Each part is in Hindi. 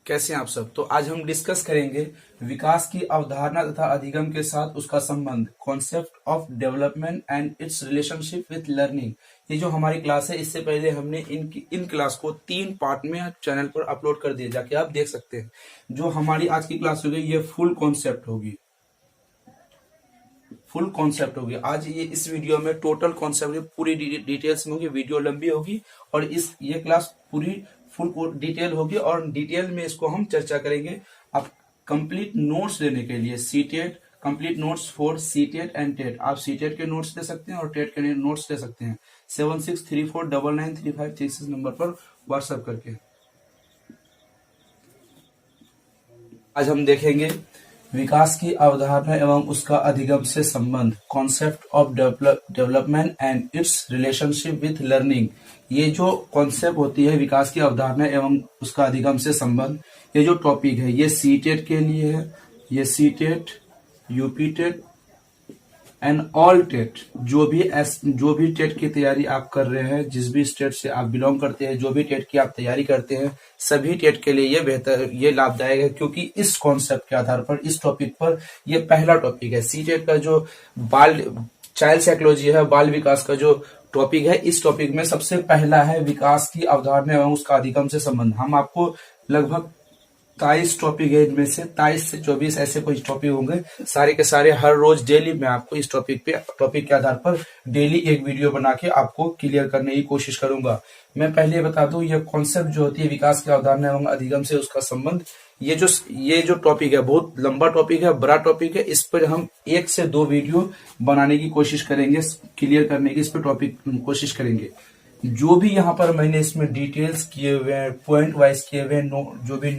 कैसे हैं आप सब। तो आज हम डिस्कस करेंगे विकास की अवधारणा तथा अधिगम के साथ उसका संबंध, concept of development and it's relationship with learning. ये जो हमारी क्लास है, इससे पहले हमने इन क्लास को 3 पार्ट में चैनल पर अपलोड कर दिया, जाके आप देख सकते हैं। जो हमारी आज की क्लास होगी ये फुल कॉन्सेप्ट होगी, आज इस वीडियो में टोटल कॉन्सेप्ट पूरी डिटेल्स में होगी। वीडियो लंबी होगी और ये क्लास पूरी फुल डिटेल होगी और डिटेल में इसको हम चर्चा करेंगे। आप कंप्लीट नोट्स लेने के लिए CTET complete notes for CTET and TET, आप सीटेट के नोट्स ले सकते हैं और टेट के नोट्स ले सकते हैं 7634993536 नंबर पर व्हाट्सएप करके। आज हम देखेंगे विकास की अवधारणा एवं उसका अधिगम से संबंध, concept of development and it's relationship with learning. ये जो कॉन्सेप्ट होती है विकास की अवधारणा एवं उसका अधिगम से संबंध, ये जो टॉपिक है ये सीटेट के लिए है। ये CTET, UP TET and all TET, जो भी टेट की तैयारी आप कर रहे हैं, जिस भी स्टेट से आप बिलोंग करते हैं, जो भी टेट की आप तैयारी करते हैं, सभी टेट के लिए ये लाभदायक है। क्योंकि इस कॉन्सेप्ट के आधार पर, इस टॉपिक पर, ये पहला टॉपिक है। सीटेट का जो चाइल्ड साइकोलॉजी है, बाल विकास का जो टॉपिक है, इस टॉपिक में सबसे पहला है विकास की अवधारणा एवं उसका अधिगम से संबंध। हम आपको लगभग 23 टॉपिक है, इनमें से 23 से 24 ऐसे कुछ टॉपिक होंगे। सारे के सारे हर रोज डेली मैं आपको इस टॉपिक के आधार पर डेली एक वीडियो बना के आपको क्लियर करने की कोशिश करूंगा। मैं पहले बता दूं, यह कॉन्सेप्ट जो होती है विकास की अवधारणा एवं अधिगम से उसका संबंध, ये जो टॉपिक है बहुत लंबा टॉपिक है, बड़ा टॉपिक है। इस पर हम 1 से 2 वीडियो बनाने की कोशिश करेंगे, क्लियर करने की इस पर टॉपिक कोशिश करेंगे। जो भी यहाँ पर मैंने इसमें डिटेल्स किए हुए हैं, पॉइंट वाइज किए हुए हैं, जो भी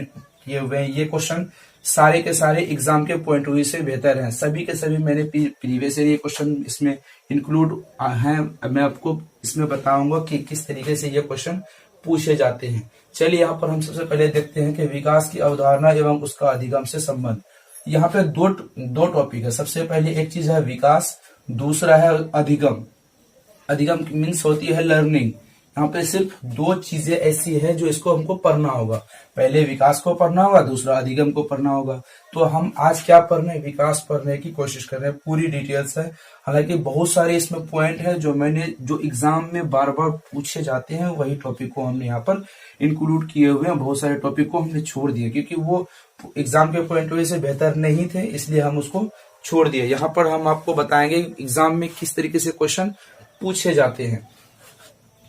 किए हुए हैं, ये क्वेश्चन सारे के सारे एग्जाम के पॉइंट ऑफ व्यू से बेहतर हैं। सभी के सभी मैंने प्रीवियस ईयर ये क्वेश्चन इसमें इंक्लूड हैं। मैं आपको इसमें बताऊंगा कि किस तरीके से ये क्वेश्चन पूछे जाते हैं। चलिए यहाँ पर हम सबसे पहले देखते हैं कि विकास की अवधारणा एवं उसका अधिगम से संबंध। यहाँ पे दो टॉपिक है। सबसे पहले एक चीज है विकास, दूसरा है अधिगम। अधिगम मीन्स होती है लर्निंग। यहाँ पे सिर्फ 2 चीजें ऐसी है जो इसको हमको पढ़ना होगा। पहले विकास को पढ़ना होगा, दूसरा अधिगम को पढ़ना होगा। तो हम आज क्या पढ़ने, विकास पढ़ने की कोशिश कर रहे हैं। पूरी डिटेल्स है, हालांकि बहुत सारे इसमें पॉइंट है जो एग्जाम में बार बार पूछे जाते हैं। वही टॉपिक को हमने यहाँ पर इंक्लूड किए हुए हैं। बहुत सारे टॉपिक को हमने छोड़ दिए क्योंकि वो एग्जाम के पॉइंट ऑफ व्यू से बेहतर नहीं थे, इसलिए हम उसको छोड़ दिए। यहाँ पर हम आपको बताएंगे एग्जाम में किस तरीके से क्वेश्चन पूछे जाते हैं।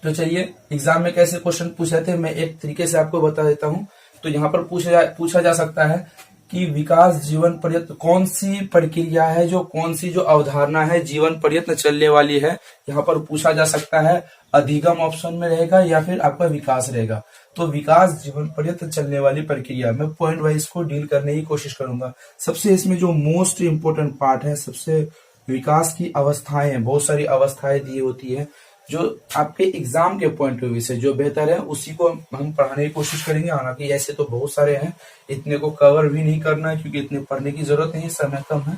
तो चलिए एग्जाम में कैसे क्वेश्चन पूछे जाते हैं मैं एक तरीके से आपको बता देता हूं। तो यहाँ पर पूछा जा सकता है कि विकास जीवन पर्यंत कौन सी प्रक्रिया है, कौन सी अवधारणा है जीवन पर्यंत चलने वाली है। यहाँ पर पूछा जा सकता है अधिगम ऑप्शन में रहेगा या फिर आपका विकास रहेगा। तो विकास जीवन पर्यंत चलने वाली प्रक्रिया, मैं पॉइंट वाइज को डील करने की कोशिश करूंगा। सबसे इसमें जो मोस्ट इंपोर्टेंट पार्ट है, सबसे विकास की अवस्थाएं, बहुत सारी अवस्थाएं दी होती है जो आपके एग्जाम के पॉइंट ऑफ व्यू से जो बेहतर है उसी को हम पढ़ाने की कोशिश करेंगे। हालांकि ऐसे तो बहुत सारे हैं, इतने को कवर भी नहीं करना है क्योंकि इतने पढ़ने की जरूरत नहीं, समय कम है।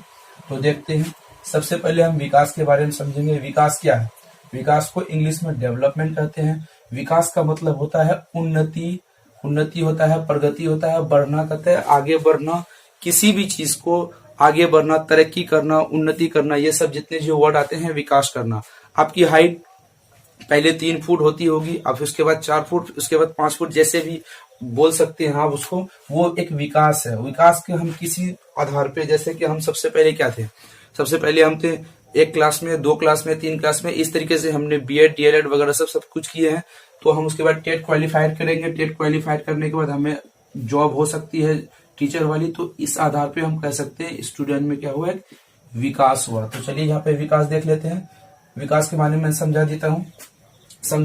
तो देखते हैं, सबसे पहले हम विकास के बारे में समझेंगे। विकास क्या है? विकास को इंग्लिश में डेवलपमेंट कहते हैं। विकास का मतलब होता है उन्नति होता है, प्रगति होता है, बढ़ना कहते हैं, आगे बढ़ना, किसी भी चीज को आगे बढ़ना, तरक्की करना, उन्नति करना, ये सब जितने जो वर्ड आते हैं विकास करना। आपकी हाइट पहले 3 फुट होती होगी, अब उसके बाद 4 फुट, उसके बाद 5 फुट, जैसे भी बोल सकते हैं आप उसको, वो एक विकास है। विकास के हम किसी आधार पे, जैसे कि हम सबसे पहले क्या थे, सबसे पहले हम थे 1 क्लास में, 2 क्लास में, 3 क्लास में, इस तरीके से हमने बीएड डीएलएड वगैरह सब कुछ किए हैं। तो हम उसके बाद टेट क्वालिफाइड करेंगे। टेट क्वालिफाइड करने के बाद हमें जॉब हो सकती है टीचर वाली। तो इस आधार पे हम कह सकते हैं स्टूडेंट में क्या हुआ, विकास हुआ। तो चलिए यहाँ पे विकास देख लेते हैं। विकास के बारे में समझा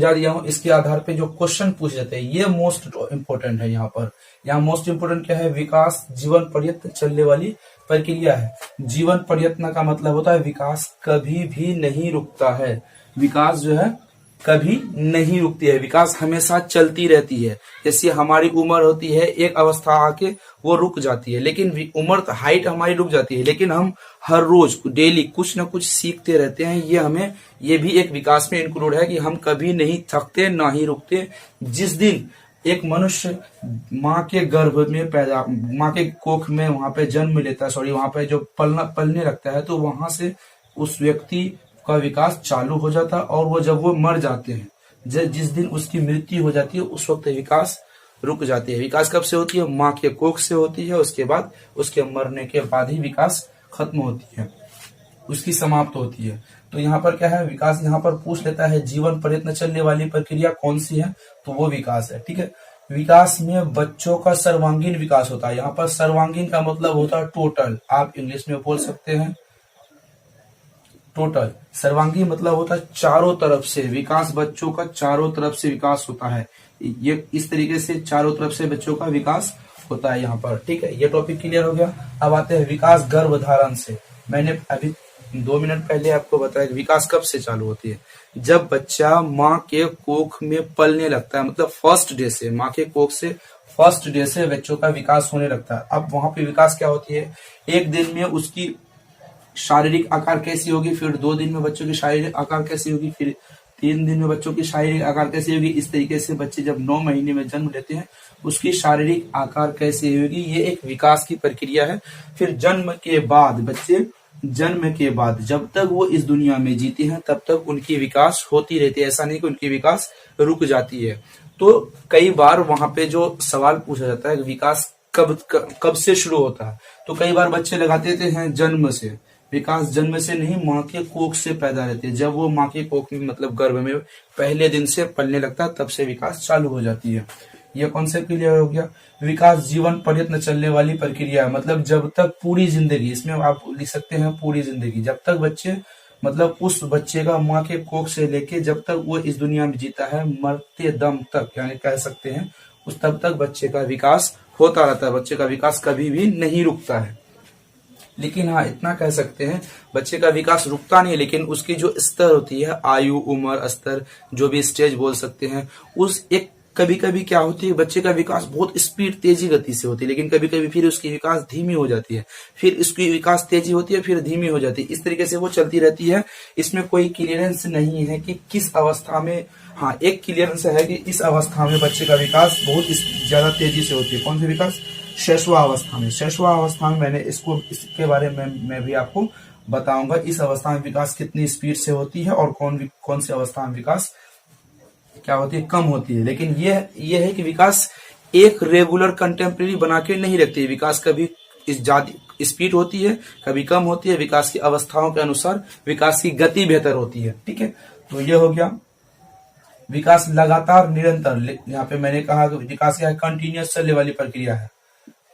दिया हूं। इसके आधार पे जो क्वेश्चन पूछे जाते हैं ये मोस्ट इंपोर्टेंट है। यहाँ मोस्ट इंपोर्टेंट क्या है, विकास जीवन पर्यंत चलने वाली प्रक्रिया है। जीवन पर्यंत का मतलब होता है विकास कभी भी नहीं रुकता है। विकास जो है कभी नहीं रुकती है, विकास हमेशा चलती रहती है। जैसे हमारी उम्र होती है, एक अवस्था आके वो रुक जाती है, लेकिन उम्र हाइट हमारी रुक जाती है, लेकिन हम हर रोज डेली कुछ ना कुछ सीखते रहते हैं। ये भी एक विकास में इंक्लूड है कि हम कभी नहीं थकते, ना ही रुकते। जिस दिन एक मनुष्य माँ के गर्भ में पैदा, माँ के कोख में वहां पे जन्म लेता है, वहां पे जो पलने लगता है, तो वहां से उस व्यक्ति का विकास चालू हो जाता है। और वो जब वो मर जाते हैं, जिस दिन उसकी मृत्यु हो जाती है, उस वक्त विकास रुक जाती है। विकास कब से होती है? माँ के कोख से होती है। उसके बाद उसके मरने के बाद ही विकास खत्म होती है, उसकी समाप्त होती है। तो यहाँ पर क्या है, विकास यहाँ पर पूछ लेता है जीवन पर्यंत चलने वाली प्रक्रिया कौन सी है, तो वो विकास है। ठीक है, विकास में बच्चों का सर्वांगीण विकास होता है। यहाँ पर सर्वांगीण का मतलब होता है टोटल, आप इंग्लिश में बोल सकते हैं टोटल। सर्वांगीण मतलब होता है चारों तरफ से विकास, बच्चों का चारों तरफ से विकास होता है। ये इस तरीके से चारों तरफ से बच्चों का विकास होता है यहाँ पर। ठीक है, ये टॉपिक क्लियर हो गया। अब आते हैं विकास गर्भधारण से। मैंने अभी 2 मिनट पहले आपको बताया कि विकास कब से चालू होती है, जब बच्चा माँ के कोख में पलने लगता है, मतलब फर्स्ट डे से, माँ के कोख से फर्स्ट डे से बच्चों का विकास होने लगता है। अब वहां पे विकास क्या होती है, एक दिन में उसकी शारीरिक आकार कैसी होगी, फिर 2 दिन में बच्चों की शारीरिक आकार कैसी होगी, फिर 3 दिन में बच्चों की शारीरिक आकार कैसी होगी। इस तरीके से बच्चे जब 9 महीने में जन्म लेते हैं, उसकी शारीरिक आकार कैसी होगी, ये एक विकास की प्रक्रिया है। फिर जन्म के बाद बच्चे, जन्म के बाद जब तक वो इस दुनिया में जीते हैं, तब तक उनकी विकास होती रहती है। ऐसा नहीं कि उनकी विकास रुक जाती है। तो कई बार वहां पे जो सवाल पूछा जाता है, विकास कब से शुरू होता है, तो कई बार बच्चे लगाते थे हैं जन्म से। विकास जन्म से नहीं, माँ के कोख से पैदा रहते हैं। जब वो माँ के कोख में, मतलब गर्भ में पहले दिन से पलने लगता है, तब से विकास चालू हो जाती है। यह कॉन्सेप्ट क्लियर हो गया। विकास जीवन पर्यंत चलने वाली प्रक्रिया, मतलब जब तक पूरी जिंदगी, इसमें आप लिख सकते हैं पूरी जिंदगी, जब तक बच्चे, मतलब उस बच्चे का माँ के कोख से लेके जब तक वो इस दुनिया में जीता है, मरते दम तक, यानी कह सकते हैं उस तब तक बच्चे का विकास होता रहता है। बच्चे का विकास कभी भी नहीं रुकता है। लेकिन हाँ, इतना कह सकते हैं, बच्चे का विकास रुकता नहीं, लेकिन उसकी जो स्तर होती है, आयु, उम्र, स्तर, जो भी स्टेज बोल सकते हैं, उस एक कभी कभी क्या होती है, बच्चे का विकास बहुत स्पीड, तेजी गति से होती है, लेकिन कभी कभी फिर उसकी विकास धीमी हो जाती है, फिर इसकी विकास तेजी होती है, फिर धीमी हो जाती है। इस तरीके से वो चलती रहती है। इसमें कोई क्लियरेंस नहीं है कि किस अवस्था में। हाँ, एक क्लियरेंस है कि इस अवस्था में बच्चे का विकास बहुत ज्यादा तेजी से होती है। कौन सा विकास? शैशवावस्था में। शैशवावस्था में मैंने इसके बारे में मैं भी आपको बताऊंगा। इस अवस्था में विकास कितनी स्पीड से होती है और कौन सी अवस्था में विकास क्या होती है, कम होती है। लेकिन ये है कि विकास एक रेगुलर कंटेम्प्रेरी बना के नहीं रखती है। विकास कभी ज्यादा स्पीड होती है, कभी कम होती है। विकास की अवस्थाओं के अनुसार विकास की गति बेहतर होती है। ठीक है, तो ये हो गया विकास लगातार निरंतर। यहाँ पे मैंने कहा कि विकास क्या है, कंटिन्यूअस चलने वाली प्रक्रिया है।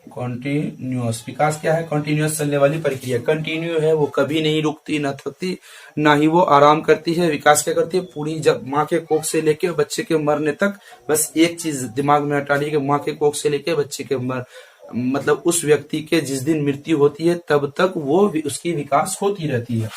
कॉन्टिन्यूअस विकास क्या है, कंटिन्यूअस चलने वाली प्रक्रिया। कंटिन्यू है, वो कभी नहीं रुकती, न थकती, ना ही वो आराम करती है। विकास क्या करती है, पूरी जब माँ के कोख से लेके बच्चे के मरने तक, बस एक चीज दिमाग में हटा ली कि माँ के कोख से लेके बच्चे के मतलब उस व्यक्ति के जिस दिन मृत्यु होती है, तब तक वो उसकी विकास होती रहती है।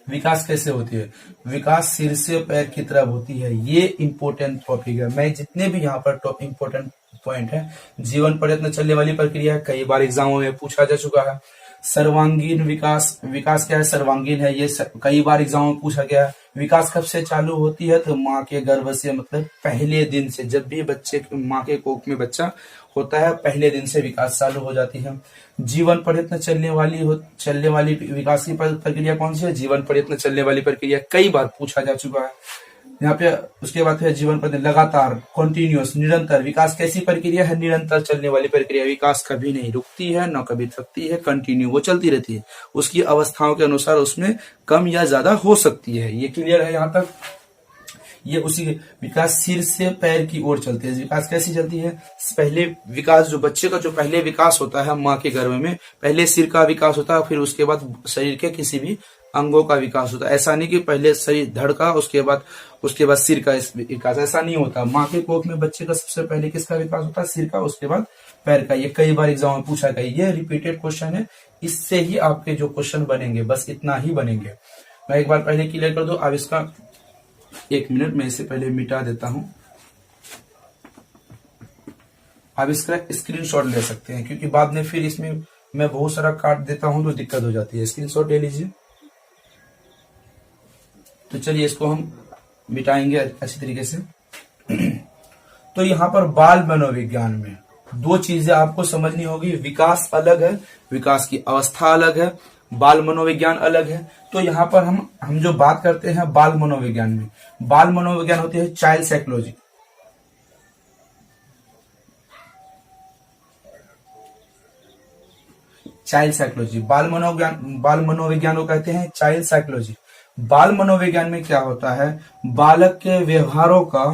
विकास कैसे होती है? विकास सिर से पैर की तरफ होती है। ये इंपॉर्टेंट टॉपिक है। मैं जितने भी यहाँ पर इंपॉर्टेंट पॉइंट है, जीवन पर्यंत चलने वाली प्रक्रिया है, कई बार एग्जामों में पूछा जा चुका है। सर्वांगीण विकास, विकास क्या है, सर्वांगीण है, ये कई बार एग्जाम में पूछा गया है। विकास कब से चालू होती है, तो माँ के गर्भ से, मतलब पहले दिन से। जब भी बच्चे माँ के कोख में बच्चा होता है, पहले दिन से विकास चालू हो जाती है। जीवन पर्यंत चलने वाली विकास की प्रक्रिया कौन सी है? जीवन पर्यंत चलने वाली प्रक्रिया कई बार पूछा जा चुका है यहाँ पे। उसके बाद है जीवन पर्यंत, लगातार, कॉन्टिन्यूअस, निरंतर। विकास कैसी प्रक्रिया है? निरंतर चलने वाली प्रक्रिया। विकास कभी नहीं रुकती है, न कभी थकती है, कंटिन्यू वो चलती रहती है। उसकी अवस्थाओं के अनुसार उसमें कम या ज्यादा हो सकती है। ये क्लियर है यहाँ तक? ये उसी विकास सिर से पैर की ओर चलती है। विकास कैसी चलती है? पहले विकास, जो बच्चे का जो पहले विकास होता है माँ के गर्भ में, पहले सिर का विकास होता है, फिर उसके बाद शरीर के किसी भी अंगों का विकास होता है। ऐसा नहीं कि पहले शरीर, धड़ का, उसके बाद सिर का विकास, ऐसा नहीं होता। माँ के कोख में बच्चे का सबसे पहले किसका विकास होता है? सिर का, उसके बाद पैर का। ये कई बार एग्जाम में पूछा गया। ये रिपीटेड क्वेश्चन है, इससे ही आपके जो क्वेश्चन बनेंगे, बस इतना ही बनेंगे। मैं एक बार पहले क्लियर कर दूं। अब इसका 1 मिनट मैं इसे पहले मिटा देता हूं। आप इसका स्क्रीनशॉट ले सकते हैं, क्योंकि बाद में फिर इसमें मैं बहुत सारा काट देता हूं तो दिक्कत हो जाती है। स्क्रीनशॉट ले लीजिए। तो चलिए इसको हम मिटाएंगे अच्छी तरीके से। तो तो यहाँ पर बाल मनोविज्ञान में दो चीजें आपको समझनी होगी, विकास अलग है, विकास की अवस्था अलग है, बाल मनोविज्ञान अलग है। तो यहाँ पर हम जो बात करते हैं बाल मनोविज्ञान में, बाल मनोविज्ञान होती है चाइल्ड साइकोलॉजी। चाइल्ड साइकोलॉजी, बाल मनोविज्ञान को कहते हैं चाइल्ड साइकोलॉजी। बाल मनोविज्ञान में क्या होता है, बालक के व्यवहारों का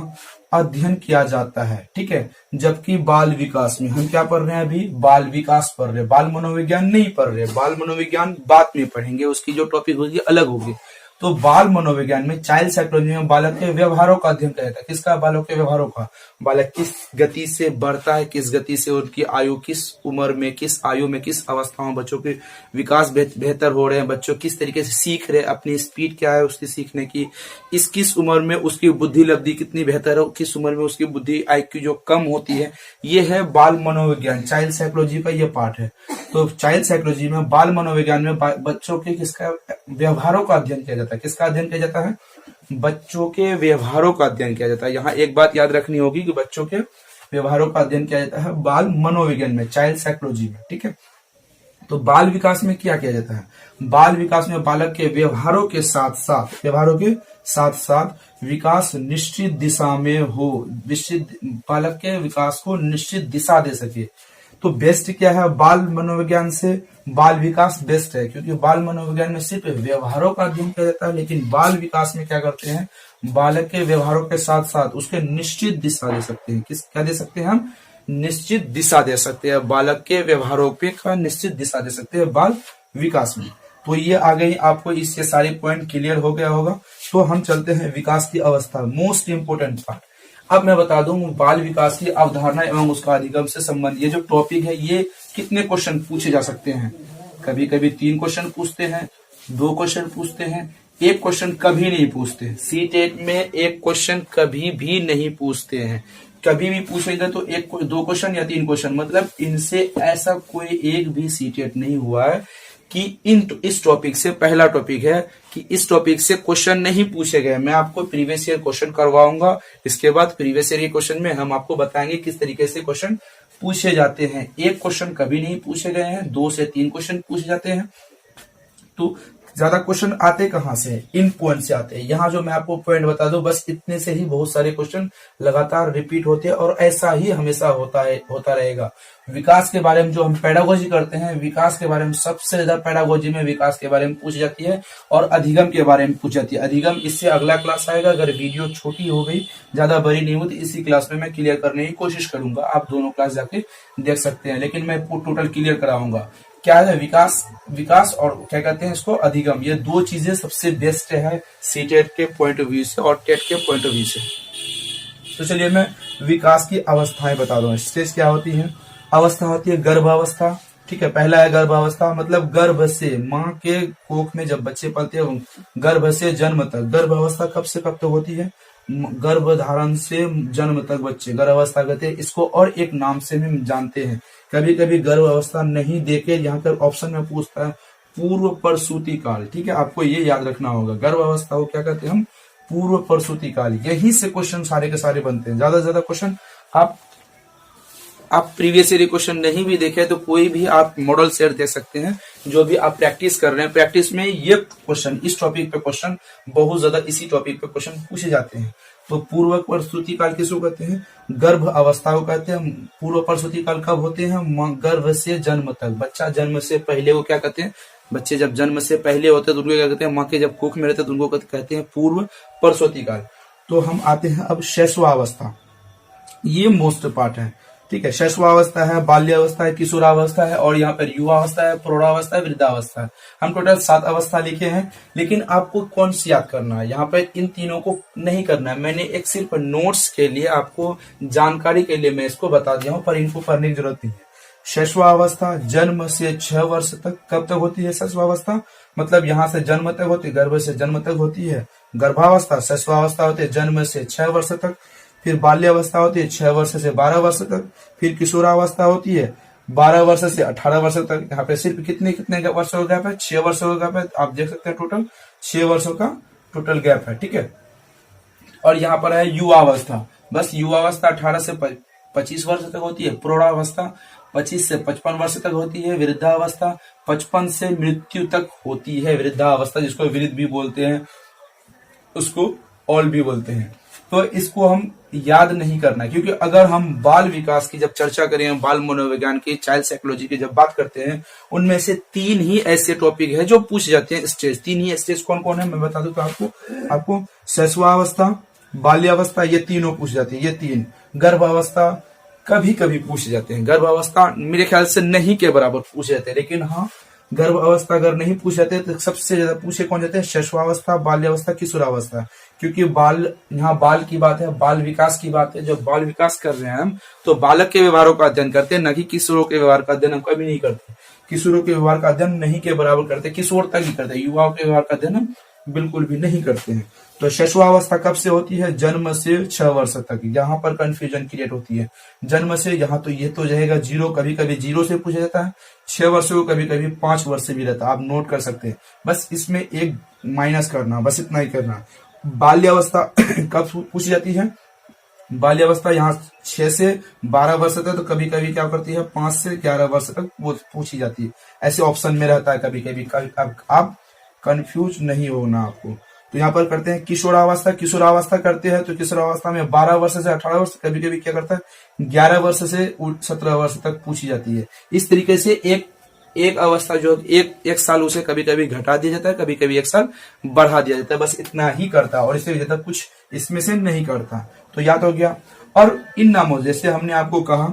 अध्ययन किया जाता है, ठीक है। जबकि बाल विकास में हम क्या पढ़ रहे हैं, अभी बाल विकास पढ़ रहे हैं, बाल मनोविज्ञान नहीं पढ़ रहे। बाल मनोविज्ञान बाद में पढ़ेंगे, उसकी जो टॉपिक होगी अलग होगी। तो बाल मनोविज्ञान में चाइल्ड साइकोलॉजी में बालक के व्यवहारों का अध्ययन किया जाता है। किसका, बालक के व्यवहारों का। बालक किस गति से बढ़ता है, किस गति से उनकी आयु, किस उम्र में, किस आयु में, किस अवस्थाओं में बच्चों के विकास बेहतर हो रहे हैं, बच्चों किस तरीके से सीख रहे हैं, अपनी स्पीड क्या है उसकी सीखने की, किस उम्र में उसकी बुद्धि लब्धि कितनी बेहतर हो, किस उम्र में उसकी बुद्धि IQ जो कम होती है। ये है बाल मनोविज्ञान, चाइल्ड साइकोलॉजी का ये पार्ट है। तो चाइल्ड साइकोलॉजी में, बाल मनोविज्ञान में बच्चों के किसका व्यवहारों का अध्ययन किया जाता है। किसका अध्ययन किया जाता है, बच्चों के व्यवहारों का अध्ययन किया जाता है। यहाँ एक बात याद रखनी होगी कि बच्चों के व्यवहारों का अध्ययन किया जाता है बाल मनोविज्ञान में, चाइल्ड साइकोलॉजी में, ठीक है। तो बाल विकास में क्या किया जाता है, बाल विकास में बालक के व्यवहारों के साथ साथ विकास निश्चित दिशा में हो, बालक के विकास को निश्चित दिशा दे सके। तो बेस्ट क्या है, बाल मनोविज्ञान से बाल विकास बेस्ट है, क्योंकि बाल मनोविज्ञान में सिर्फ व्यवहारों का अध्ययन किया जाता है, लेकिन बाल विकास में क्या करते हैं, बालक के व्यवहारों के साथ साथ उसके निश्चित दिशा दे सकते हैं। क्या दे सकते हैं हम, निश्चित दिशा दे सकते हैं, बालक के व्यवहारों पे का निश्चित दिशा दे सकते हैं बाल विकास में। तो ये आ गई, आपको इससे सारे पॉइंट क्लियर हो गया होगा। तो हम चलते हैं विकास की अवस्था, मोस्ट इंपोर्टेंट पार्ट। अब मैं बता दूं बाल विकास की अवधारणा एवं उसका अधिगम से संबंध, ये जो टॉपिक है ये कितने क्वेश्चन पूछे जा सकते हैं। कभी कभी 3 क्वेश्चन पूछते हैं, 2 क्वेश्चन पूछते हैं, 1 क्वेश्चन कभी नहीं पूछते। CTET में 1 क्वेश्चन कभी भी नहीं पूछते हैं। कभी भी पूछेगा तो 2 क्वेश्चन या 3 क्वेश्चन, मतलब इनसे ऐसा कोई एक भी CTET नहीं हुआ है कि इस टॉपिक से, पहला टॉपिक है कि इस टॉपिक से क्वेश्चन नहीं पूछे गए। मैं आपको प्रीवियस ईयर क्वेश्चन करवाऊंगा, इसके बाद प्रीवियस ईयर के क्वेश्चन में हम आपको बताएंगे किस तरीके से क्वेश्चन पूछे जाते हैं। 1 क्वेश्चन कभी नहीं पूछे गए हैं, 2 से 3 क्वेश्चन पूछे जाते हैं। तो ज्यादा क्वेश्चन आते कहां से, इन पॉइंट से आते हैं। यहाँ जो मैं आपको पॉइंट बता दूं, बस इतने से ही बहुत सारे क्वेश्चन लगातार रिपीट होते हैं और ऐसा ही हमेशा होता रहेगा। विकास के बारे में जो हम पेडागोजी करते हैं, विकास के बारे में सबसे ज्यादा पेडागोजी में विकास के बारे में पूछी जाती है और अधिगम के बारे में पूछी जाती है। अधिगम इससे अगला क्लास आएगा, अगर वीडियो छोटी हो गई, ज्यादा बड़ी नहीं हुई, तो इसी क्लास में मैं क्लियर करने की कोशिश करूंगा। आप दोनों क्लास जाके देख सकते हैं, लेकिन मैं टोटल क्लियर कराऊंगा। क्या है, विकास और क्या कहते हैं इसको, अधिगम। ये 2 चीजें सबसे बेस्ट है CTET के पॉइंट ऑफ व्यू से और टेट के पॉइंट ऑफ व्यू से। तो चलिए मैं विकास की अवस्थाएं बता दूं। स्टेज क्या होती है, अवस्था होती है गर्भावस्था, ठीक है। पहला है गर्भावस्था, मतलब गर्भ से, माँ के कोख में जब बच्चे पलते हैं, गर्भ से जन्म तक। गर्भावस्था कब से कब तक होती है, गर्भ धारण से जन्म तक बच्चे गर्भावस्था कहते हैं। इसको और एक नाम से भी जानते हैं। कभी कभी गर्भावस्था नहीं देके यहाँ पर ऑप्शन में पूछता है पूर्व प्रसूति काल, ठीक है। आपको ये याद रखना होगा, गर्भावस्था को क्या कहते हैं हम, पूर्व प्रसूति काल। यही से क्वेश्चन सारे के सारे बनते हैं। ज्यादा से ज्यादा क्वेश्चन आप प्रीवियस ईयर क्वेश्चन नहीं भी देखे तो कोई भी आप मॉडल सेट दे सकते हैं, जो भी आप प्रैक्टिस कर रहे हैं। प्रैक्टिस में ये क्वेश्चन, इस टॉपिक पे क्वेश्चन बहुत ज्यादा, इसी टॉपिक पे क्वेश्चन पूछे जाते हैं। तो पूर्व प्रसूति काल किसको कहते हैं, गर्भ अवस्था को कहते हैं। पूर्व प्रसूति काल कब होते हैं, गर्भ से जन्म तक। बच्चा जन्म से पहले को क्या कहते हैं, बच्चे जब जन्म से पहले होते हैं तो उनको क्या कहते हैं, माँ के जब कोख में रहते हैं तो उनको कहते हैं पूर्व प्रसूति काल। तो हम आते हैं अब शैशवावस्था, ये मोस्ट पार्ट है, ठीक है। शैशवावस्था है, बाल्यावस्था है, किशोरावस्था है और यहाँ पर युवावस्था है, प्रौढ़ावस्था है, वृद्धावस्था है। हम टोटल 7 अवस्था लिखे हैं, लेकिन आपको कौन सी याद करना है, यहाँ पर इन तीनों को नहीं करना है। मैंने एक सिर्फ नोट्स के लिए, आपको जानकारी के लिए मैं इसको बता दिया हूँ, पर इनको पढ़ने की जरूरत नहीं है। शैशवावस्था जन्म से 6 वर्ष तक। कब तक होती है शैशवावस्था, मतलब यहाँ से जन्म तक होती है, गर्भ से जन्म तक होती है गर्भावस्था। शैशवावस्था होती है जन्म से 6 वर्ष तक। फिर बाल्यावस्था होती है 6 वर्ष से 12 वर्ष तक। फिर किशोरावस्था होती है 12 वर्ष से 18 वर्ष तक। यहाँ पे सिर्फ कितने वर्षों का गैप है, 6 वर्षों का गैप है। आप देख सकते हैं टोटल 6 वर्षों का टोटल गैप है, ठीक है। और यहाँ पर है युवावस्था। बस युवावस्था 18 से 25 वर्ष तक होती है, प्रौढ़ावस्था 25 से 55 वर्ष तक होती है, वृद्धावस्था 55 से मृत्यु तक होती है। वृद्धावस्था जिसको वृद्ध भी बोलते हैं, उसको ओल्ड भी बोलते हैं। तो इसको हम याद नहीं करना, क्योंकि अगर हम बाल विकास की जब चर्चा करें, बाल मनोविज्ञान की, चाइल्ड साइकोलॉजी की जब बात करते हैं, उनमें से 3 ही ऐसे टॉपिक है जो पूछ जाते हैं स्टेज। 3 ही स्टेज कौन कौन है मैं बता दूं तो आपको शैशवावस्था, बाल्यावस्था, ये तीनों पूछ जाती है। ये 3 गर्भावस्था कभी कभी पूछ जाते हैं। गर्भावस्था मेरे ख्याल से नहीं के बराबर पूछ जाते हैं, लेकिन हाँ गर्भावस्था अगर नहीं पूछ जाते तो सबसे ज्यादा पूछे कौन जाते हैं, शैशवावस्था, बाल्यावस्था, किशोरावस्था। क्योंकि बाल, यहाँ बाल की बात है, बाल विकास की बात है। जब बाल विकास कर रहे हैं हम तो बालक के व्यवहारों का अध्ययन करते हैं, न कि किशोरों के व्यवहार का अध्ययन हम कभी नहीं करते। किशोरों के व्यवहार का अध्ययन नहीं के बराबर करते, किशोर तक ही करते हैं, युवाओं के व्यवहार का अध्ययन हम बिल्कुल भी नहीं करते हैं। तो शैशवावस्था कब से होती है, जन्म से 6 वर्ष तक। यहाँ पर कंफ्यूजन क्रिएट होती है। जन्म से यहाँ तो ये तो रहेगा 0, कभी कभी 0 से पूछा जाता है। 6 वर्ष को कभी कभी 5 वर्ष से भी रहता है, आप नोट कर सकते हैं। बस इसमें एक माइनस करना, बस इतना ही करना। बाल्यावस्था कब पूछी जाती है, बाल्यावस्था यहाँ 6 से 12 वर्ष तक, तो कभी कभी क्या करती है 5 से 11 वर्ष तक वो पूछी जाती है। ऐसे ऑप्शन में रहता है कभी कभी, आप कंफ्यूज नहीं होना आपको। तो यहाँ पर करते हैं किशोरावस्था। किशोरावस्था करते हैं तो किशोरावस्था में 12 वर्ष से 18 वर्ष, कभी कभी क्या करता है 11 वर्ष से 17 वर्ष तक पूछी जाती है। इस तरीके से एक अवस्था जो एक साल उसे कभी कभी घटा दिया जाता है, कभी कभी 1 साल बढ़ा दिया जाता है। बस इतना ही करता है और इससे ज्यादा कुछ इसमें से नहीं करता। तो याद हो गया। और इन नामों जैसे हमने आपको कहा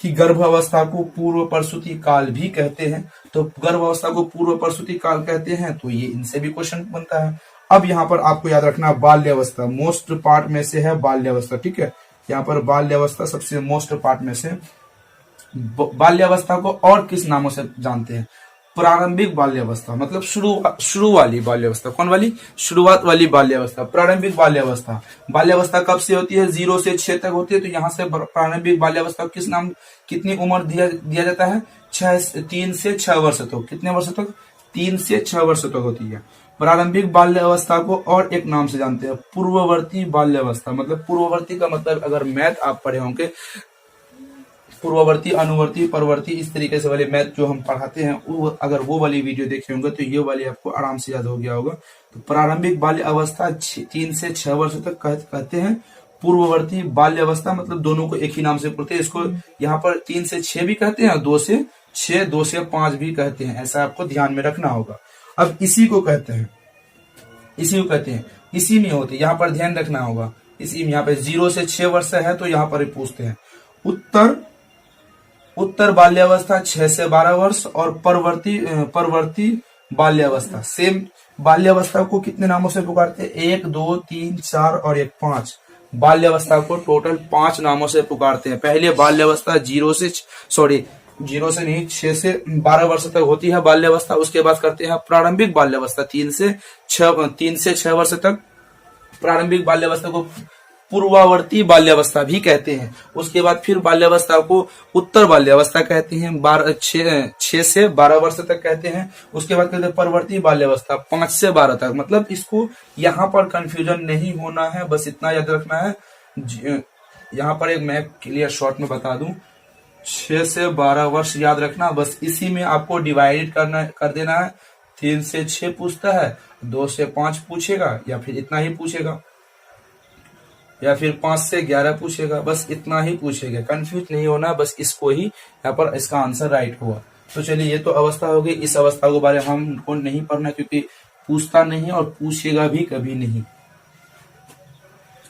कि गर्भावस्था को पूर्व प्रसूति काल भी कहते हैं, तो गर्भावस्था को पूर्व प्रसूति काल कहते हैं, तो ये इनसे भी क्वेश्चन बनता है। अब यहाँ पर आपको याद रखना बाल्यावस्था मोस्ट पार्ट में से है, बाल्यावस्था, ठीक है। यहाँ पर बाल्यावस्था सबसे मोस्ट पार्ट में से। बाल्यावस्था को और किस नामों से जानते हैं, प्रारंभिक बाल्यावस्था, मतलब शुरू वाली बाल्यावस्था। कौन वाली, शुरुआत वाली बाल्यावस्था, प्रारंभिक बाल्यावस्था। बाल्यावस्था कब से होती है, 0 से 6 तक होती है। तो यहाँ से प्रारंभिक बाल्यावस्था किस नाम, कितनी उम्र दिया जाता है, 3 से 6 वर्ष तक। कितने वर्ष तक, 3 से 6 वर्ष तक होती है प्रारंभिक बाल्यावस्था को। और एक नाम से जानते हैं पूर्ववर्ती बाल्यावस्था। मतलब पूर्ववर्ती का मतलब अगर मैथ आप पढ़े होंगे, पूर्ववर्ती, अनुवर्ती, परवर्ती, इस तरीके से वाले मैथ जो हम पढ़ाते हैं, अगर वो वाली वीडियो देखे होंगे तो ये वाली आपको आराम से याद हो गया होगा। तो प्रारंभिक बाल्य अवस्था 3 से 6 वर्ष तक कहते हैं। पूर्ववर्ती बाल्य अवस्था मतलब दोनों को एक ही नाम से पढ़ते हैं। इसको यहाँ पर 3 से 6 भी कहते हैं, 2 से 6, 2 से 5 भी कहते हैं। ऐसा आपको ध्यान में रखना होगा। अब इसी को कहते हैं, इसी में होते, यहाँ पर ध्यान रखना होगा। इसी में यहाँ पे 0 से 6 वर्ष है तो यहाँ पर पूछते हैं उत्तर बाल्यावस्था 6 से 12 वर्ष और परवर्ती बाल्यावस्था। सेम बाल्यावस्था को कितने नामों से पुकारते हैं, 1, 2, 3, 4 और 1, 5। बाल्यावस्था को टोटल 5 नामों से पुकारते हैं। पहले बाल्यावस्था 0 से 6 से 12 वर्ष तक होती है बाल्यावस्था। उसके बाद करते हैं प्रारंभिक बाल्यावस्था 3 से 6 वर्ष तक। प्रारंभिक बाल्यावस्था को पूर्ववर्ती बाल्यावस्था भी कहते हैं। उसके बाद फिर बाल्यावस्था को उत्तर बाल्यावस्था कहते हैं, 6 से 12 वर्ष तक कहते हैं। उसके बाद कहते हैं परवर्ती बाल्यावस्था 5 से 12 तक। मतलब इसको यहाँ पर कंफ्यूजन नहीं होना है, बस इतना याद रखना है। यहाँ पर एक मैं क्लियर शॉर्ट में बता दूं, 6 से 12 वर्ष याद रखना, बस इसी में आपको डिवाइड कर देना है। 3 से 6 पूछता है, 2 से 5 पूछेगा या फिर इतना ही पूछेगा, या फिर 5 से 11 पूछेगा, बस इतना ही पूछेगा। कंफ्यूज नहीं होना, बस इसको ही यहाँ पर इसका आंसर राइट हुआ। तो चलिए ये तो अवस्था हो गई। इस अवस्था के बारे में हमको नहीं पढ़ना क्योंकि पूछता नहीं और पूछेगा भी कभी नहीं।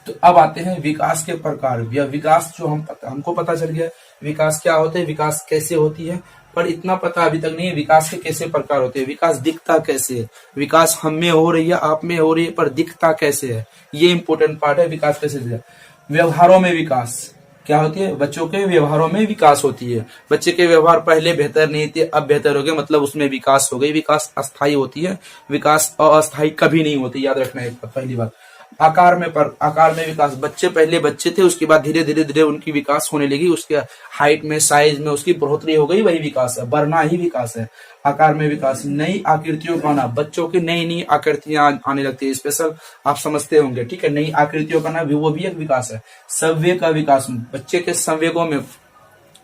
तो अब आते हैं विकास के प्रकार। विकास जो हमको पता चल गया विकास क्या होते हैं, विकास कैसे होती है, पर इतना पता अभी तक नहीं है विकास के कैसे प्रकार होते हैं, विकास दिखता कैसे है, विकास हम में हो रही है, आप में हो रही है, पर दिखता कैसे है, ये इंपॉर्टेंट पार्ट है। विकास कैसे दिखता है। व्यवहारों में विकास क्या होती है, बच्चों के व्यवहारों में विकास होती है। बच्चे के व्यवहार पहले बेहतर नहीं थे, अब बेहतर हो गए, मतलब उसमें विकास हो गई। विकास अस्थायी होती है, विकास अस्थायी कभी नहीं होती, याद रखना है पहली बात। आकार में विकास, बच्चे पहले बच्चे थे, उसके बाद धीरे धीरे धीरे उनकी विकास होने लगी, उसके हाइट में, साइज में उसकी बढ़ोतरी हो गई, वही विकास है, बढ़ना ही विकास है। आकार में विकास, नई आकृतियों का आना, बच्चों की नई नई आकृतियां आने लगती है, स्पेशल आप समझते होंगे, ठीक है, नई आकृतियों का आना वो भी एक विकास है। संवेग का विकास, बच्चे के संवेगों में,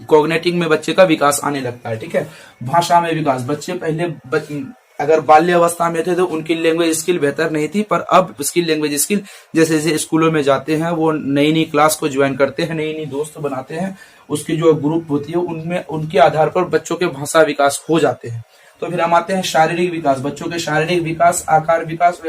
कॉग्निटिव में बच्चे का विकास आने लगता है, ठीक है। भाषा में विकास, बच्चे पहले अगर बाल्य अवस्था में थे तो उनकी लैंग्वेज स्किल बेहतर नहीं थी, पर अब उसकी लैंग्वेज स्किल जैसे जैसे स्कूलों में जाते हैं, वो नई नई क्लास को ज्वाइन करते हैं, नई नई दोस्त बनाते हैं, उसकी जो ग्रुप होती है उनमें उनके आधार पर बच्चों के भाषा विकास हो जाते हैं। तो फिर हम आते हैं शारीरिक विकास, बच्चों के शारीरिक विकास, आकार विकास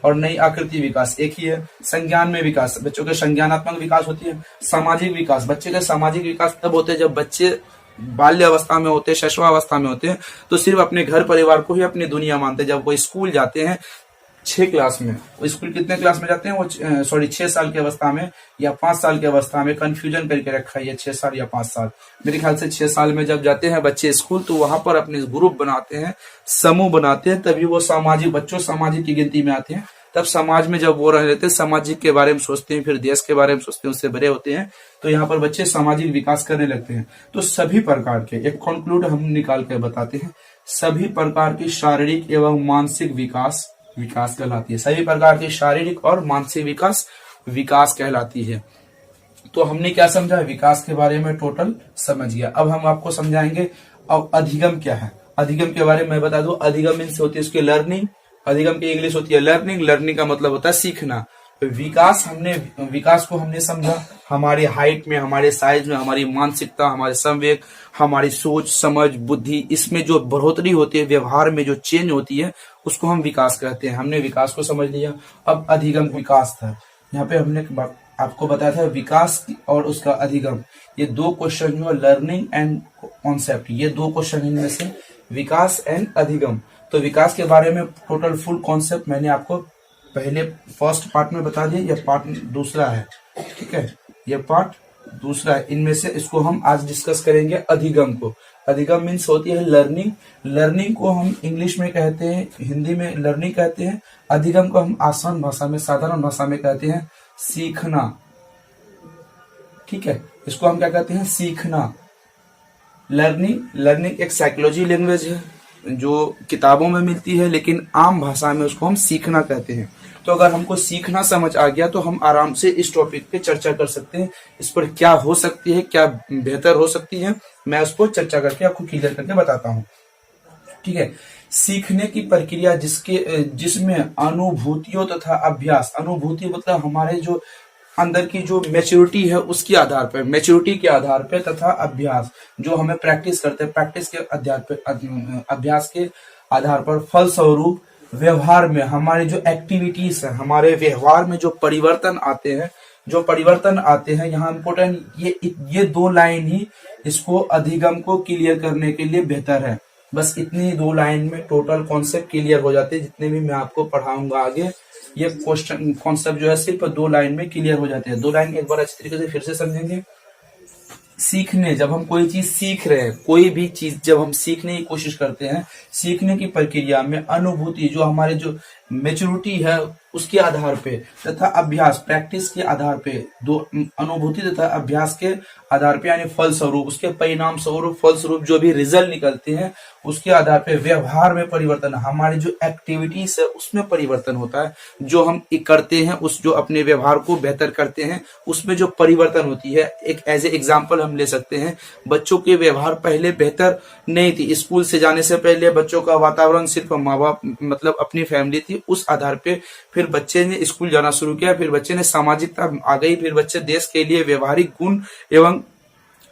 और नई आकृति विकास एक ही है। संज्ञान में विकास, बच्चों के संज्ञानात्मक विकास होती है। सामाजिक विकास, बच्चे के सामाजिक विकास तब होते हैं जब बच्चे बाल्य अवस्था में होते हैं, शैशवावस्था में होते हैं, तो सिर्फ अपने घर परिवार को ही अपनी दुनिया मानते हैं। जब वो स्कूल जाते हैं 6 क्लास में, वो स्कूल कितने क्लास में जाते हैं, वो 6 साल की अवस्था में या 5 साल की अवस्था में, कंफ्यूजन करके रखा है 6 साल या 5 साल, मेरे ख्याल से 6 साल में जब जाते हैं बच्चे स्कूल, तो वहां पर अपने ग्रुप बनाते हैं, समूह बनाते हैं, तभी वो सामाजिक, बच्चों सामाजिक की गिनती में आते हैं। तब समाज में जब वो रह लेते हैं, सामाजिक के बारे में सोचते हैं, फिर देश के बारे में सोचते हैं, उससे बड़े होते हैं, तो यहाँ पर बच्चे सामाजिक विकास करने लगते हैं। तो सभी प्रकार के, एक कंक्लूड हम निकाल के बताते हैं, सभी प्रकार की शारीरिक एवं मानसिक विकास कहलाती है। सभी प्रकार की शारीरिक और मानसिक विकास कहलाती है। तो हमने क्या समझा, विकास के बारे में टोटल समझ गया। अब हम आपको समझाएंगे अब अधिगम क्या है। अधिगम के बारे में मैं बता दूं, अधिगम मीन्स होती है उसकी लर्निंग, अधिगम की इंग्लिश होती है लर्निंग, लर्निंग का मतलब होता है सीखना। विकास को हमने समझा हमारी हाइट में, हमारे साइज में, हमारी मानसिकता, हमारे संवेग, हमारी सोच समझ बुद्धि, इसमें जो बढ़ोतरी होती है, व्यवहार में जो चेंज होती है, उसको हम विकास कहते हैं। हमने विकास को समझ लिया। अब अधिगम विकास था, यहाँ पे हमने आपको बताया था विकास और उसका अधिगम, ये दो क्वेश्चन जो लर्निंग एंड कॉन्सेप्ट, ये दो क्वेश्चन इनमें से विकास एंड अधिगम। तो विकास के बारे में टोटल फुल कॉन्सेप्ट मैंने आपको पहले फर्स्ट पार्ट में बता दिया, यह पार्ट दूसरा है, ठीक है, यह पार्ट दूसरा है। इनमें से इसको हम आज डिस्कस करेंगे अधिगम को। अधिगम मीन्स होती है लर्निंग, लर्निंग को हम इंग्लिश में कहते हैं, हिंदी में लर्निंग कहते हैं। अधिगम को हम आसान भाषा में, साधारण भाषा में कहते हैं सीखना, ठीक है, इसको हम क्या कहते हैं, सीखना। लर्निंग एक साइकोलॉजी लैंग्वेज है जो किताबों में मिलती है, लेकिन आम भाषा में उसको हम सीखना कहते हैं। तो अगर हमको सीखना समझ आ गया तो हम आराम से इस टॉपिक पे चर्चा कर सकते हैं, इस पर क्या हो सकती है, क्या बेहतर हो सकती है, मैं उसको चर्चा करके आपको क्लियर करके बताता हूँ, ठीक है। सीखने की प्रक्रिया जिसमें अनुभूतियों तथा अभ्यास, अनुभूति मतलब हमारे जो अंदर की जो मैच्योरिटी है उसके आधार पर, मैच्योरिटी के आधार पर, तथा अभ्यास जो हमें प्रैक्टिस करते हैं, प्रैक्टिस के आधार पर, अभ्यास के आधार पर फलस्वरूप व्यवहार में हमारे जो एक्टिविटीज है, हमारे व्यवहार में जो परिवर्तन आते हैं, यहाँ इम्पोर्टेंट ये दो लाइन ही इसको अधिगम को क्लियर करने के लिए बेहतर है। बस इतनी दो लाइन में टोटल कॉन्सेप्ट क्लियर हो जाते हैं। जितने भी मैं आपको पढ़ाऊंगा आगे, ये क्वेश्चन कॉन्सेप्ट जो है सिर्फ 2 लाइन में क्लियर हो जाते हैं। 2 लाइन एक बार अच्छी तरीके से फिर से समझेंगे। सीखने, जब हम कोई चीज सीख रहे हैं, कोई भी चीज जब हम सीखने की कोशिश करते हैं, सीखने की प्रक्रिया में अनुभूति जो हमारे जो मेच्योरिटी है उसके आधार पे, तथा अभ्यास प्रैक्टिस के आधार पे, दो अनुभूति तथा अभ्यास के आधार पे, यानी फलस्वरूप, उसके परिणाम स्वरूप, फलस्वरूप जो भी रिजल्ट निकलते हैं उसके आधार पे व्यवहार में परिवर्तन, हमारी जो एक्टिविटीज है उसमें परिवर्तन होता है। जो हम करते हैं, उस जो अपने व्यवहार को बेहतर करते हैं उसमें जो परिवर्तन होती है। एक एज ए एग्जाम्पल हम ले सकते हैं, बच्चों के व्यवहार पहले बेहतर नहीं थी, स्कूल से जाने से पहले बच्चों का वातावरण सिर्फ माँ बाप मतलब अपनी फैमिली थी, उस आधार पे फिर बच्चे ने स्कूल जाना शुरू किया, फिर बच्चे ने सामाजिकता आ गई, फिर बच्चे देश के लिए व्यवहारिक गुण एवं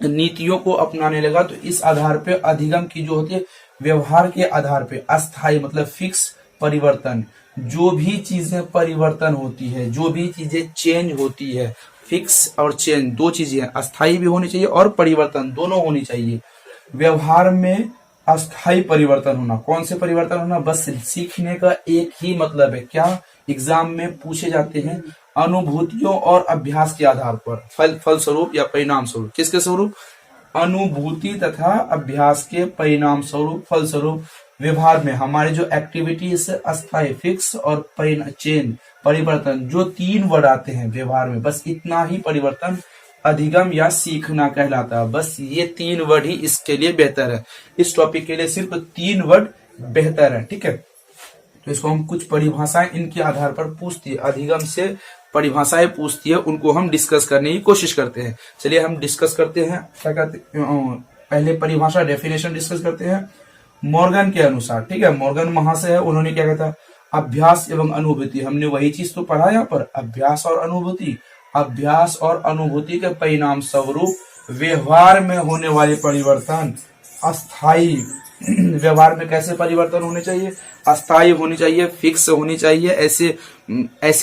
नीतियों को अपनाने लगा। तो इस आधार पे अधिगम की जो होती है व्यवहार के आधार पे अस्थायी मतलब फिक्स परिवर्तन, जो भी चीजें परिवर्तन होती है, जो भी चीजें चेंज होती है, फिक्स और चेंज दो चीजें हैं, अस्थायी भी होनी चाहिए और परिवर्तन दोनों होनी चाहिए। व्यवहार में अस्थायी परिवर्तन होना, कौन से परिवर्तन होना, बस सीखने का एक ही मतलब है, क्या एग्जाम में पूछे जाते हैं, अनुभूतियों और अभ्यास के आधार पर, फलस्वरूप या परिणाम स्वरूप, किसके स्वरूप, अनुभूति तथा अभ्यास के परिणाम स्वरूप, फलस्वरूप व्यवहार में हमारे जो एक्टिविटीज है अस्थायी फिक्स और चेंज परिवर्तन, जो 3 वर्ड आते हैं व्यवहार में, बस इतना ही परिवर्तन अधिगम या सीखना कहलाता है। बस ये 3 वर्ड ही इसके लिए बेहतर है, इस टॉपिक के लिए सिर्फ 3 वर्ड बेहतर है। ठीक है, तो इसको हम कुछ परिभाषाएं इनके आधार पर पूछती है, अधिगम से परिभाषाएं पूछती है, उनको हम डिस्कस करने की कोशिश करते हैं। चलिए हम डिस्कस करते हैं, क्या कहते हैं, पहले परिभाषा डेफिनेशन डिस्कस करते हैं मॉर्गन के अनुसार। ठीक है, मॉर्गन महाशय है, उन्होंने क्या कहता है, अभ्यास एवं अनुभूति, हमने वही चीज तो पढ़ा यहाँ पर, अभ्यास और अनुभूति। अभ्यास और अनुभूति के परिणाम स्वरूप व्यवहार में होने वाले परिवर्तन अस्थायी व्यवहार में कैसे परिवर्तन होने चाहिए, अस्थायी होनी चाहिए, फिक्स होनी चाहिए, ऐसे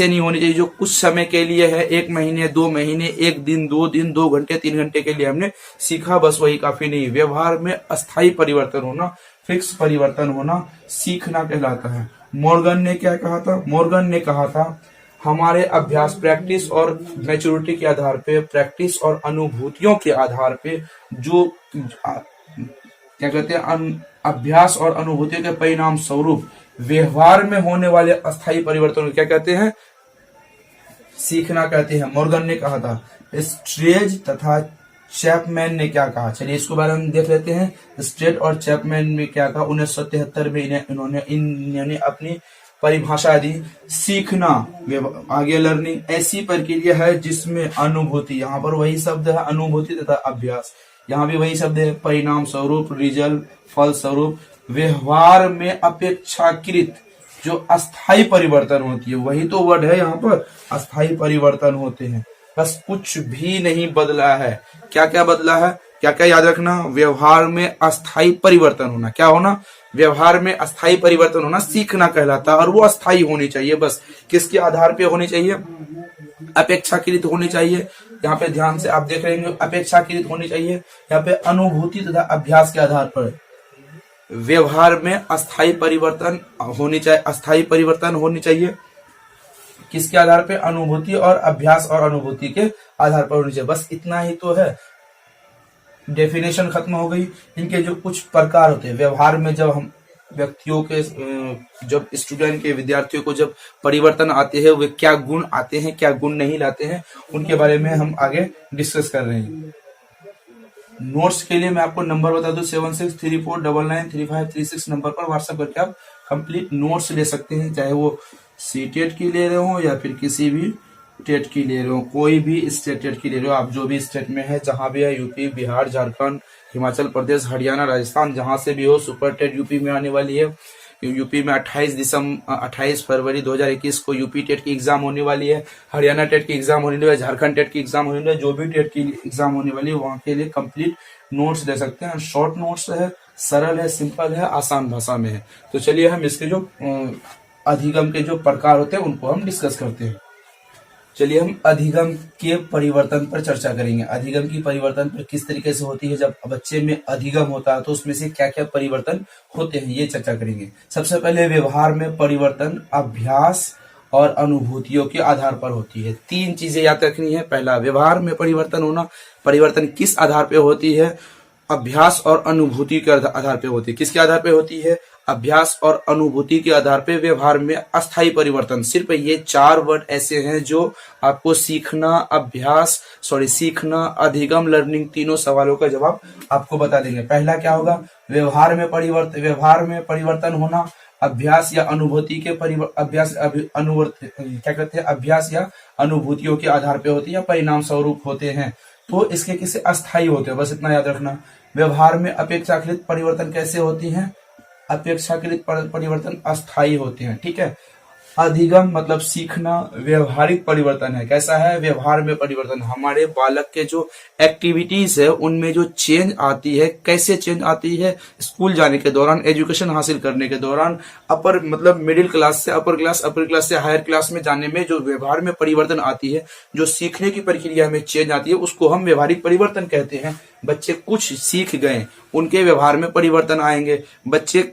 नहीं होनी चाहिए जो कुछ समय के लिए है, 1 महीने 2 महीने, 1 दिन 2 दिन, 2 घंटे 3 घंटे के लिए हमने सीखा, बस वही काफी नहीं। व्यवहार में अस्थायी परिवर्तन होना, फिक्स परिवर्तन होना सीखना कहलाता है। मॉर्गन ने क्या कहा था, मॉर्गन ने कहा था हमारे अभ्यास, प्रैक्टिस और मैच्योरिटी के आधार पे, प्रैक्टिस और अनुभूतियों के आधार पे जो क्या कहते हैं, अभ्यास और अनुभूतियों के परिणाम स्वरूप व्यवहार में होने वाले अस्थायी परिवर्तन क्या कहते हैं, सीखना कहते हैं। मॉर्गन ने कहा था। स्ट्रेज तथा चैपमैन ने क्या कहा, चलिए इसको बारे में देख लेते हैं। स्ट्रेट और चैपमैन में क्या कहा, 1973 में इन्होंने अपनी परिभाषा दी। सीखना आगे लर्निंग ऐसी प्रक्रिया है जिसमें अनुभूति, यहाँ पर वही शब्द है अनुभूति, तथा अभ्यास, यहाँ भी वही शब्द है परिणाम स्वरूप, रिजल्ट, फल स्वरूप, व्यवहार में अपेक्षाकृत जो अस्थाई परिवर्तन होती है, वही तो वर्ड है यहाँ पर, अस्थाई परिवर्तन होते हैं। बस कुछ भी नहीं बदला है। क्या क्या बदला है, क्या क्या याद रखना, व्यवहार में अस्थाई परिवर्तन होना, क्या होना, व्यवहार में अस्थाई परिवर्तन होना सीखना कहलाता है, और वो अस्थाई होनी चाहिए। बस किसके आधार पे होनी चाहिए, अपेक्षाकृत होनी चाहिए। यहाँ पे ध्यान से आप देख रहे हैं, अपेक्षाकृत होनी चाहिए। यहाँ पे अनुभूति तथा अभ्यास के आधार पर व्यवहार में अस्थाई परिवर्तन होनी चाहिए, अस्थाई परिवर्तन होनी चाहिए। किसके आधार पे, अनुभूति और अभ्यास और अनुभूति के आधार पर होनी चाहिए। बस इतना ही तो है, डेफिनेशन खत्म हो गई। इनके जो कुछ प्रकार होते हैं व्यवहार में, जब हम व्यक्तियों के, जब स्टूडेंट के, विद्यार्थियों को जब परिवर्तन आते हैं, वे क्या गुण आते हैं, क्या गुण नहीं लाते हैं, उनके बारे में हम आगे डिस्कस कर रहे हैं। नोट्स के लिए मैं आपको नंबर बता दूं, 7634993536 नंबर पर व्हाट्सएप करके आप कंप्लीट नोट्स ले सकते हैं, चाहे वो सीटेट की ले रहे हो या फिर किसी भी टेट की ले रहे हो, कोई भी स्टेट की ले रहे हो, आप जो भी स्टेट में है, जहां भी है, यूपी, बिहार, झारखंड, हिमाचल प्रदेश, हरियाणा, राजस्थान, जहां से भी हो, सुपर टेट यूपी में आने वाली है। यूपी में 28 फरवरी 2021 को यूपी टेट की एग्जाम होने वाली है, हरियाणा टेट की एग्जाम होने वाली है, झारखंड टेट की एग्जाम होने वाली है, जो भी टेट की एग्जाम होने वाली है वहां के लिए कंप्लीट नोट्स दे सकते हैं। शॉर्ट नोट्स है, सरल है, सिंपल है, आसान भाषा में है। तो चलिए हम इसके जो अधिगम के जो प्रकार होते हैं उनको हम डिस्कस करते हैं। चलिए हम अधिगम के परिवर्तन पर चर्चा करेंगे। अधिगम की परिवर्तन पर किस तरीके से होती है, जब बच्चे में अधिगम होता है तो उसमें से क्या क्या परिवर्तन होते हैं, ये चर्चा करेंगे। सबसे पहले व्यवहार में परिवर्तन अभ्यास और अनुभूतियों के आधार पर होती है। 3 चीजें याद रखनी है। पहला, व्यवहार में परिवर्तन होना, परिवर्तन किस आधार पर होती है, अभ्यास और अनुभूति के आधार पर होती है। किसके आधार पर होती है, अभ्यास और अनुभूति के आधार पे व्यवहार में अस्थायी परिवर्तन। सिर्फ ये 4 वर्ड ऐसे हैं जो आपको सीखना, अधिगम, लर्निंग, तीनों सवालों का जवाब आपको बता देंगे। पहला क्या होगा, व्यवहार में परिवर्तन होना, अभ्यास या अनुभूति के अभ्यास या अनुभूतियों के आधार पे होती है, परिणाम स्वरूप होते हैं, तो इसके किसी अस्थायी होते हैं। बस इतना याद रखना। व्यवहार में अपेक्षाकृत परिवर्तन कैसे होती है, अपेक्षाकृत परिवर्तन अस्थायी होते हैं। ठीक है। अधिगम मतलब सीखना, व्यवहारिक परिवर्तन है। कैसा है, व्यवहार में परिवर्तन, हमारे बालक के जो एक्टिविटीज है उनमें जो चेंज आती है, कैसे चेंज आती है, स्कूल जाने के दौरान, एजुकेशन हासिल करने के दौरान, मिडिल क्लास से अपर क्लास से हायर क्लास में जाने में जो व्यवहार में परिवर्तन आती है, जो सीखने की प्रक्रिया में चेंज आती है, उसको हम व्यवहारिक परिवर्तन कहते हैं। बच्चे कुछ सीख गए, उनके व्यवहार में परिवर्तन आएंगे। बच्चे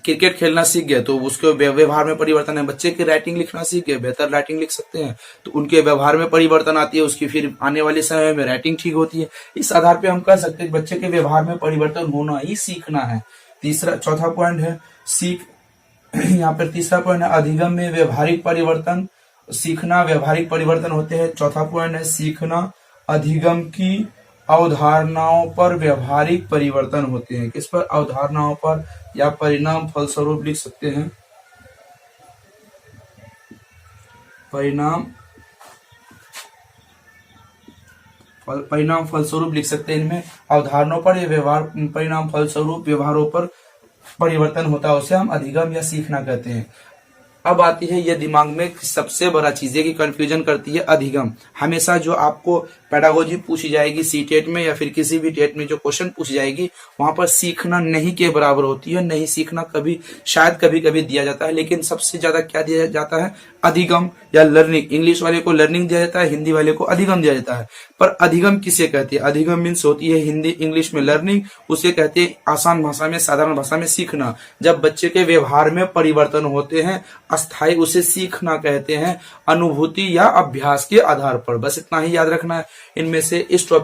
क्रिकेट खेलना सीख गए तो उसके व्यवहार में परिवर्तन है। बच्चे की राइटिंग लिखना सीख गए, बेहतर राइटिंग लिख सकते हैं, तो उनके व्यवहार में परिवर्तन आती है, उसकी फिर आने वाले समय में राइटिंग ठीक होती है। इस आधार पे हम कह सकते हैं बच्चे के व्यवहार में परिवर्तन होना ही सीखना है। चौथा पॉइंट है यहाँ पर तीसरा पॉइंट है अधिगम में व्यवहारिक परिवर्तन, सीखना व्यवहारिक परिवर्तन होते हैं। चौथा पॉइंट है सीखना अधिगम की अवधारणाओं पर व्यवहारिक परिवर्तन होते हैं। किस पर? अवधारणाओं पर, या परिणाम फलस्वरूप लिख सकते हैं, परिणाम फलस्वरूप लिख सकते हैं। इनमें अवधारणाओं पर या व्यवहार परिणाम फलस्वरूप व्यवहारों पर परिवर्तन होता है, उसे हम अधिगम या सीखना कहते हैं। अब आती है ये दिमाग में सबसे बड़ा चीज है कि कंफ्यूजन करती है अधिगम। हमेशा जो आपको पेडागोजी पूछी जाएगी सीटेट में या फिर किसी भी टेट में जो क्वेश्चन पूछी जाएगी, वहां पर सीखना नहीं के बराबर होती है। नहीं सीखना कभी शायद कभी कभी दिया जाता है, लेकिन सबसे ज्यादा क्या दिया जाता है? अधिगम या लर्निंग। इंग्लिश वाले को लर्निंग दिया जाता है, हिंदी वाले को अधिगम दिया जाता है। पर अधिगम किसे कहते हैं? अधिगम मीन्स होती है हिंदी इंग्लिश में लर्निंग, उसे कहते हैं आसान भाषा में, साधारण भाषा में सीखना। जब बच्चे के व्यवहार में परिवर्तन होते हैं अस्थायी, उसे सीखना कहते हैं, अनुभूति या अभ्यास के आधार पर। बस इतना ही याद रखना है इनमें से। इस टॉपिक